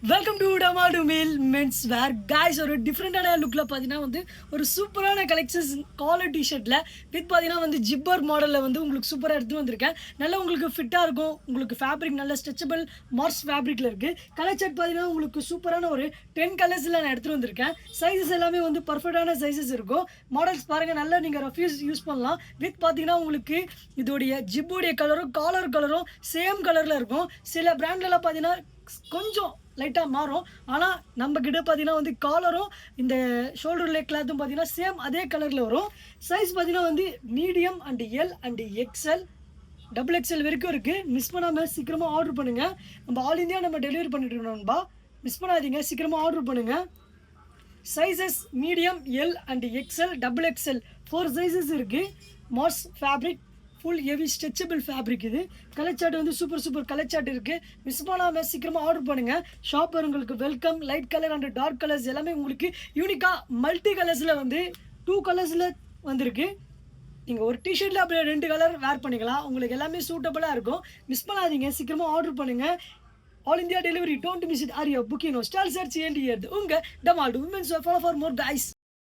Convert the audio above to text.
Welcome to Tamadu mill men's wear guys. ஒரு டிஃப்ரெண்டான லுக்கில் பார்த்தீங்கன்னா வந்து ஒரு சூப்பரான கலெக்ஷன்ஸ் காலர் டிஷர்ட்டில் வித் பார்த்தீங்கன்னா வந்து ஜிப்பர் மாடலில் வந்து உங்களுக்கு சூப்பராக எடுத்து வந்திருக்கேன். நல்லா உங்களுக்கு ஃபிட்டாக இருக்கும். உங்களுக்கு ஃபேப்ரிக் நல்ல ஸ்ட்ரெச்சபிள் மார்ஸ் ஃபேப்ரிக்கில் இருக்குது. கலர் சார்ட் பார்த்தீங்கன்னா உங்களுக்கு சூப்பரான ஒரு 10 கலர்ஸில் நான் எடுத்துகிட்டு வந்திருக்கேன். சைஸஸ் எல்லாமே வந்து பர்ஃபெக்டான சைஸஸ் இருக்கும். மாடல்ஸ் பாருங்கள், நல்லா நீங்கள் ரஃப்யூஸ் யூஸ் பண்ணலாம். வித் பார்த்தீங்கன்னா உங்களுக்கு இதோடைய ஜிப்போடைய கலரும் காலர் கலரும் சேம் கலரில் இருக்கும். சில பிராண்ட்லலாம் பார்த்தீங்கன்னா கொஞ்சம் லைட்டாக மாறும். ஆனால் நம்ம கிட்ட பார்த்தீங்கன்னா வந்து காலரும் இந்த ஷோல்டர் லே கிளாத்தும் பார்த்தீங்கன்னா சேம் அதே கலரில் வரும். சைஸ் பார்த்தீங்கன்னா வந்து medium and L and XL double XL வரைக்கும் இருக்குது. மிஸ் பண்ணாமல் சீக்கிரமாக ஆர்டர் பண்ணுங்கள். நம்ம ஆல் இந்தியா நம்ம டெலிவரி பண்ணிட்டு இருக்கோம்பா. மிஸ் பண்ணாதீங்க, சீக்கிரமாக ஆர்டர் பண்ணுங்கள். Sizes medium L and XL double XL 4 sizes இருக்குது. Mars fabric full heavy stretchable fabric. இது கலர் சார்ட் வந்து சூப்பர் கலர் சார்ட் இருக்குது. மிஸ் பண்ணாமல் சீக்கிரமாக ஆர்டர் பண்ணுங்கள். ஷாப்பர் உங்களுக்கு welcome. Light colour and dark colours எல்லாமே உங்களுக்கு யூனிக்காக மல்டி கலர்ஸில் வந்து 2 கலர்ஸில் வந்திருக்கு. நீங்கள் ஒரு டிஷர்ட்டில் அப்படியே 2 கலர் வேர் பண்ணிக்கலாம். உங்களுக்கு எல்லாமே சூட்டபுளாக இருக்கும். மிஸ் பண்ணாதீங்க, சீக்கிரமாக ஆர்டர் பண்ணுங்கள். All India delivery. Don't miss it. Are you booking no stall search ஏண்டி உங்கள் டமால்டு women's follow for more guys.